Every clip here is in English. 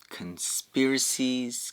Conspiracies.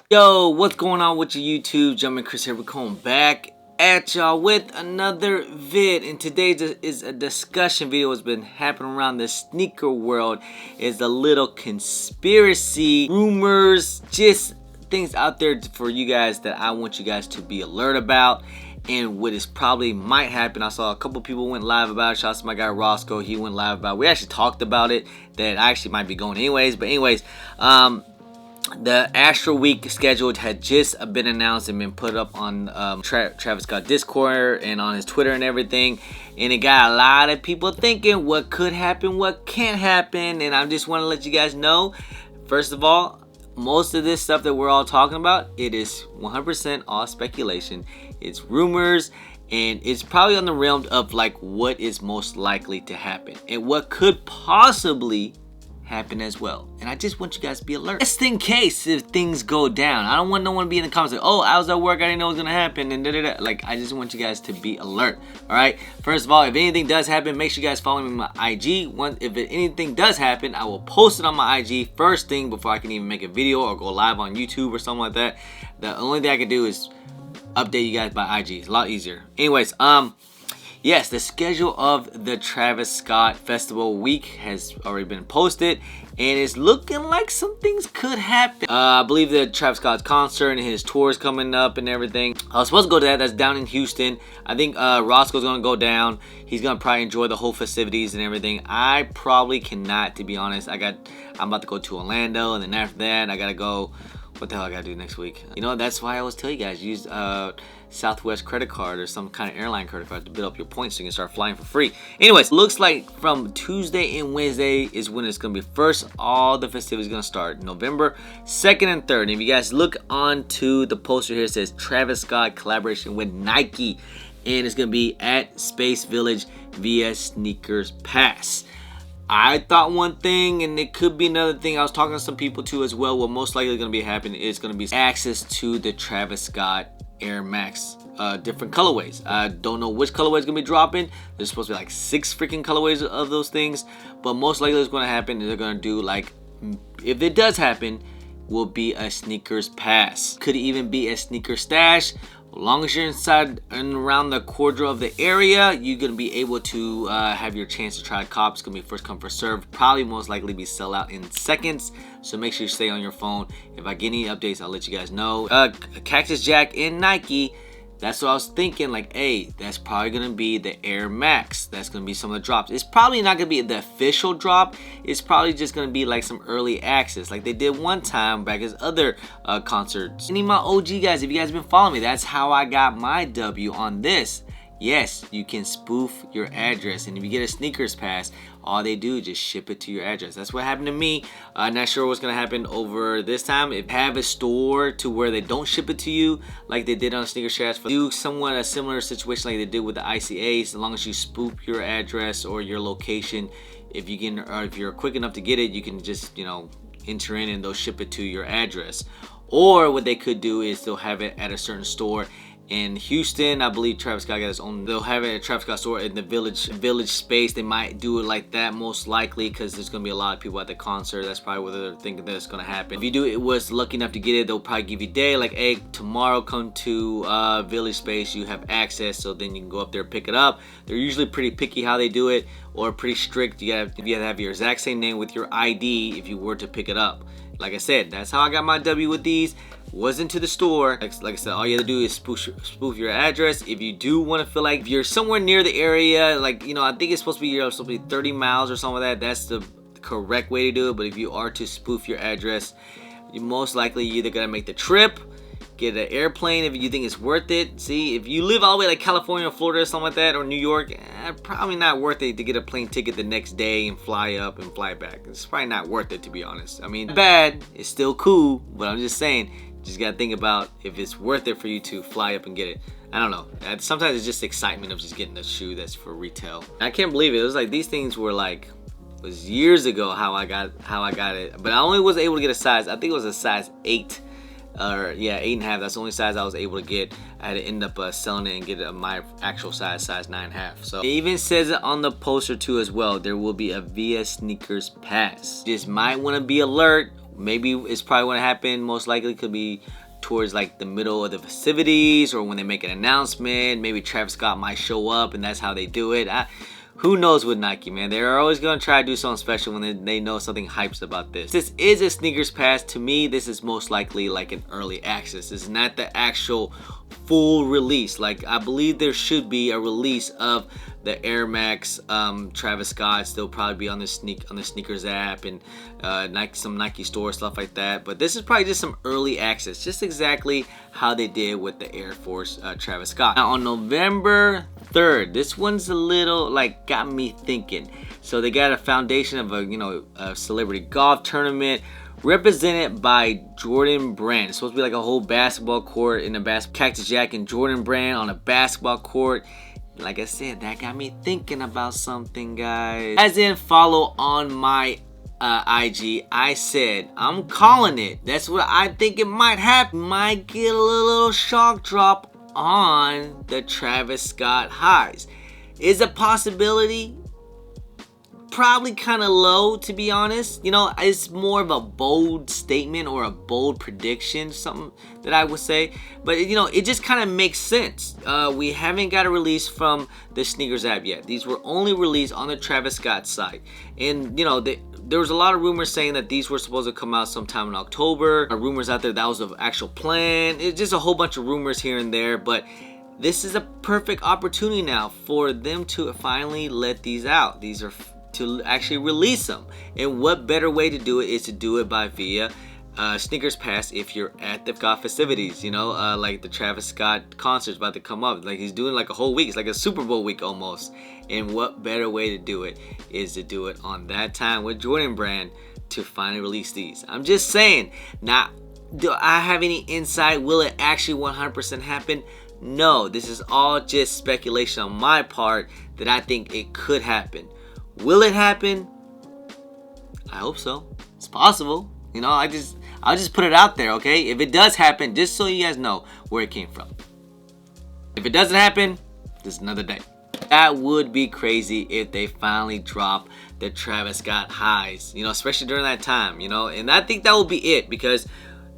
Yo, what's going on with your YouTube? Jumpin' Chris here. We're coming back at y'all with another vid. And today is a discussion video that's been happening around the sneaker world. Is a little conspiracy, rumors, just things out there for you guys that I want you guys to be alert about. And what is probably might happen. I saw a couple people went live about it. Shout out to my guy Roscoe. He went live about it. We actually talked about it. That I actually might be going anyways. But anyways, the Astroweek schedule had just been announced and been put up on Travis Scott Discord and on his Twitter and everything. And it got a lot of people thinking what could happen, what can't happen. And I just want to let you guys know, first of all, most of this stuff that we're all talking about, it is 100% all speculation. It's rumors, and it's probably on the realm of like what is most likely to happen and what could possibly happen as well. And I just want you guys to be alert, just in case if things go down. I don't want no one to be in the comments like, oh, I was at work, I didn't know it was gonna happen, and da-da-da. Like, I just want you guys to be alert. All right, first of all, if anything does happen, make sure you guys follow me on my IG. If anything does happen, I will post it on my IG first thing before I can even make a video or go live on YouTube or something like that. The only thing I can do is update you guys by IG. It's a lot easier. Anyways, yes, the schedule of the Travis Scott Festival week has already been posted, and it's looking like some things could happen. I believe that Travis Scott's concert and his tours coming up and everything. I was supposed to go to that. That's down in Houston. I think Roscoe's gonna go down. He's gonna probably enjoy the whole festivities and everything. I probably cannot, to be honest. I'm about to go to Orlando, and then after that, I gotta go. What the hell I gotta do next week? You know, that's why I always tell you guys, use Southwest credit card or some kind of airline credit card to build up your points so you can start flying for free. Anyways, looks like from Tuesday and Wednesday is when it's gonna be first. All the festivities gonna start November 2nd and 3rd. And if you guys look onto the poster here, it says Travis Scott collaboration with Nike, and it's gonna be at Space Village via Sneakers Pass. I thought one thing, and it could be another thing. I was talking to some people too as well. What most likely going to be happening is going to be access to the Travis Scott Air Max, different colorways. I don't know which colorway is going to be dropping. There's supposed to be like 6 freaking colorways of those things, but most likely what's going to happen is they're going to do, like, if it does happen, will be a Sneakers Pass. Could even be a sneaker stash. As long as you're inside and around the quarter of the area, you're going to be able to have your chance to try to cop. It's going to be first come, first serve. Probably most likely be sell out in seconds. So make sure you stay on your phone. If I get any updates, I'll let you guys know. Cactus Jack and Nike. That's what I was thinking, like, hey, that's probably going to be the Air Max. That's going to be some of the drops. It's probably not going to be the official drop. It's probably just going to be like some early access, like they did one time back at other concerts. Any of my OG guys, if you guys have been following me, that's how I got my W on this. Yes, you can spoof your address, and if you get a Sneakers Pass, all they do is just ship it to your address. That's what happened to me. Not sure what's gonna happen over this time. If have a store to where they don't ship it to you, like they did on Sneakers Pass, do somewhat a similar situation like they did with the ICAs. As long as you spoof your address or your location, if you can, or if you're quick enough to get it, you can just, you know, enter in and they'll ship it to your address. Or what they could do is they'll have it at a certain store. In Houston, I believe Travis Scott got his own. They'll have it at Travis Scott store in the village space. They might do it like that most likely because there's gonna be a lot of people at the concert. That's probably what they're thinking that's gonna happen. If you do it was lucky enough to get it, they'll probably give you a day like, hey, tomorrow come to village space. You have access, so then you can go up there and pick it up. They're usually pretty picky how they do it, or pretty strict. You have to have your exact same name with your ID if you were to pick it up. Like I said, that's how I got my W with these. Wasn't to the store. Like I said, all you have to do is spoof your address. If you do want to feel like if you're somewhere near the area, like, you know, I think it's supposed to be 30 miles or something like that. That's the correct way to do it. But if you are to spoof your address, you most likely either gonna make the trip, get an airplane if you think it's worth it. See, if you live all the way like California or Florida or something like that, or New York, probably not worth it to get a plane ticket the next day and fly up and fly back. It's probably not worth it, to be honest. I mean, bad, it's still cool, but I'm just saying, just gotta think about if it's worth it for you to fly up and get it. I don't know. Sometimes it's just excitement of just getting a shoe that's for retail. I can't believe it. It was like these things were like, it was years ago how I got it, but I only was able to get a size. I think it was a size 8. or yeah, 8.5. That's the only size I was able to get. I had to end up selling it and get my actual size 9.5. So it even says it on the poster too as well. There will be a VIA Sneakers Pass. Just might want to be alert. Maybe it's probably going to happen. Most likely could be towards like the middle of the festivities, or when they make an announcement. Maybe Travis Scott might show up and that's how they do it. Who knows with Nike, man. They're always going to try to do something special when they know something hypes about this. This is a Sneakers Pass. To me, this is most likely like an early access. This is not the actual full release. Like, I believe there should be a release of the Air Max Travis Scott. Still probably be on the Sneakers app and some Nike store, stuff like that. But this is probably just some early access, just exactly how they did with the Air Force Travis Scott. Now on November 3rd, this one's a little like got me thinking. So they got a foundation of a celebrity golf tournament represented by Jordan Brand. It's supposed to be like a whole basketball court in a Cactus Jack and Jordan Brand on a basketball court. Like I said, that got me thinking about something, guys. As in, follow on my IG. I said, I'm calling it. That's what I think it might happen. Might get a little shock drop on the Travis Scott highs. Is a possibility. Probably kind of low, to be honest. You know, it's more of a bold statement or a bold prediction, something that I would say. But you know, it just kind of makes sense. We haven't got a release from the Sneakers app yet. These were only released on the Travis Scott site, and you know, there was a lot of rumors saying that these were supposed to come out sometime in October. Rumors out there that was the actual plan. It's just a whole bunch of rumors here and there, but this is a perfect opportunity now for them to finally let these out. These are to actually release them, and what better way to do it is to do it by via Sneakers Pass if you're at the Scott festivities. You know, like the Travis Scott concert's about to come up. Like, he's doing like a whole week. It's like a Super Bowl week almost. And what better way to do it is to do it on that time with Jordan Brand to finally release these. I'm just saying. Now, do I have any insight? Will it actually 100% happen? No, this is all just speculation on my part that I think it could happen. Will it happen? I hope so. It's possible. You know, I'll just put it out there, okay? If it does happen, just so you guys know where it came from. If it doesn't happen, just another day. That would be crazy if they finally drop the Travis Scott highs, you know, especially during that time, you know. And I think that will be it, because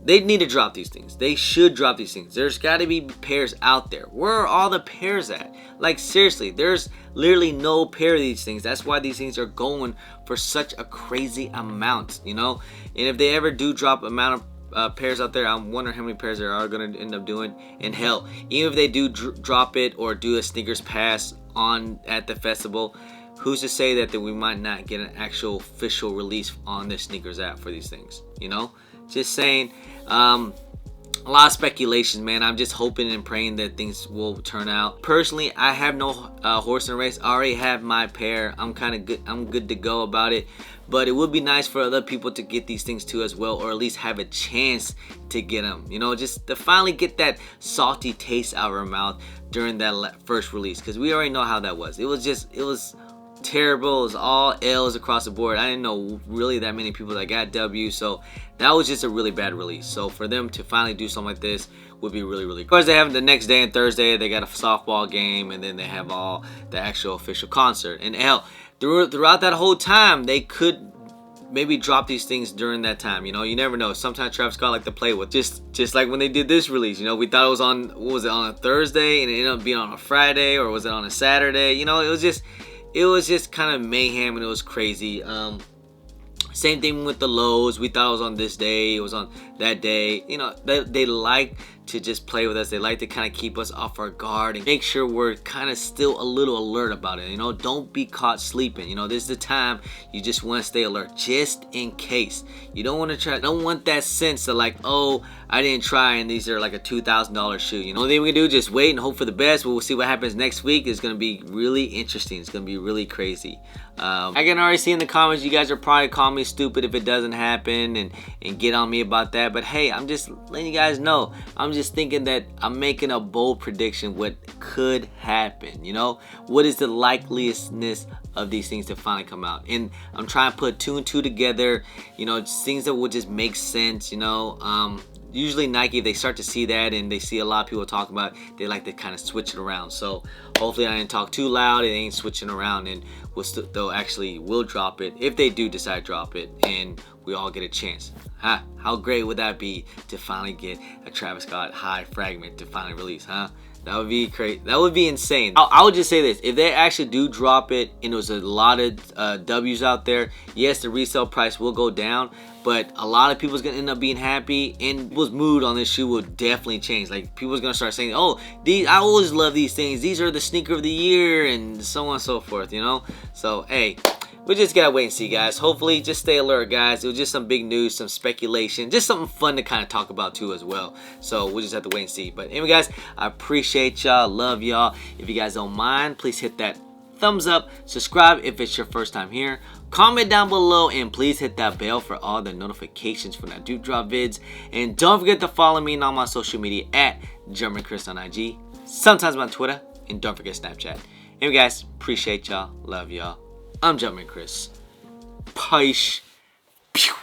they need to drop these things. They should drop these things. There's got to be pairs out there. Where are all the pairs at? Like, seriously, there's literally no pair of these things. That's why these things are going for such a crazy amount, you know. And if they ever do drop amount of pairs out there, I'm wondering how many pairs they are going to end up doing. And hell, even if they do drop it or do a Sneakers Pass on at the festival, who's to say that we might not get an actual official release on the Sneakers app for these things, you know? Just saying. A lot of speculations, man. I'm just hoping and praying that things will turn out. Personally, I have no horse in the race. I already have my pair. I'm kind of good. I'm good to go about it. But it would be nice for other people to get these things too as well, or at least have a chance to get them. You know, just to finally get that salty taste out of our mouth during that first release, because we already know how that was. It was terrible. It was all L's across the board. I didn't know really that many people that got W, so that was just a really bad release. So for them to finally do something like this would be really, really cool. Of course, they have the next day and Thursday, they got a softball game, and then they have all the actual official concert. And hell, throughout that whole time, they could maybe drop these things during that time. You know, you never know. Sometimes Travis Scott like to play with just like when they did this release. You know, we thought it was on, what was it, on a Thursday, and it ended up being on a Friday, or was it on a Saturday? You know, it was just kind of mayhem, and it was crazy. Same thing with the lows. We thought it was on this day, it was on that day. You know, they like to just play with us. They like to kind of keep us off our guard and make sure we're kind of still a little alert about it. You know, don't be caught sleeping. You know, this is the time you just want to stay alert, just in case. You don't want to try. Don't want that sense of like, oh, I didn't try, and these are like a $2,000 shoe. You know, the only thing we can do is just wait and hope for the best. We'll see what happens next week. It's going to be really interesting. It's going to be really crazy. I can already see in the comments you guys are probably calling me stupid if it doesn't happen and get on me about that. But hey, I'm just letting you guys know. I'm just thinking that I'm making a bold prediction what could happen. You know, what is the likeliestness of these things to finally come out? And I'm trying to put two and two together. You know, things that will just make sense. You know, usually Nike, they start to see that and they see a lot of people talking about it, they like to kind of switch it around. So hopefully I didn't talk too loud, it ain't switching around, and they'll actually will drop it if they do decide to drop it, and we all get a chance. How great would that be to finally get a Travis Scott high fragment to finally release, huh? That would be crazy. That would be insane. I would just say this: if they actually do drop it, and there's a lot of W's out there, yes, the resale price will go down, but a lot of people's gonna end up being happy, and people's mood on this shoe will definitely change. Like, people's gonna start saying, "Oh, I always love these things. These are the sneaker of the year," and so on and so forth. You know. So hey, we just gotta wait and see, guys. Hopefully, just stay alert, guys. It was just some big news, some speculation, just something fun to kind of talk about too as well. So we'll just have to wait and see. But anyway, guys, I appreciate y'all, love y'all. If you guys don't mind, please hit that thumbs up, subscribe if it's your first time here, comment down below, and please hit that bell for all the notifications when I do drop vids. And don't forget to follow me on all my social media at German Chris on IG, sometimes on Twitter, and don't forget Snapchat. Anyway, guys, appreciate y'all, love y'all. I'm Jumpman Chris. Peace.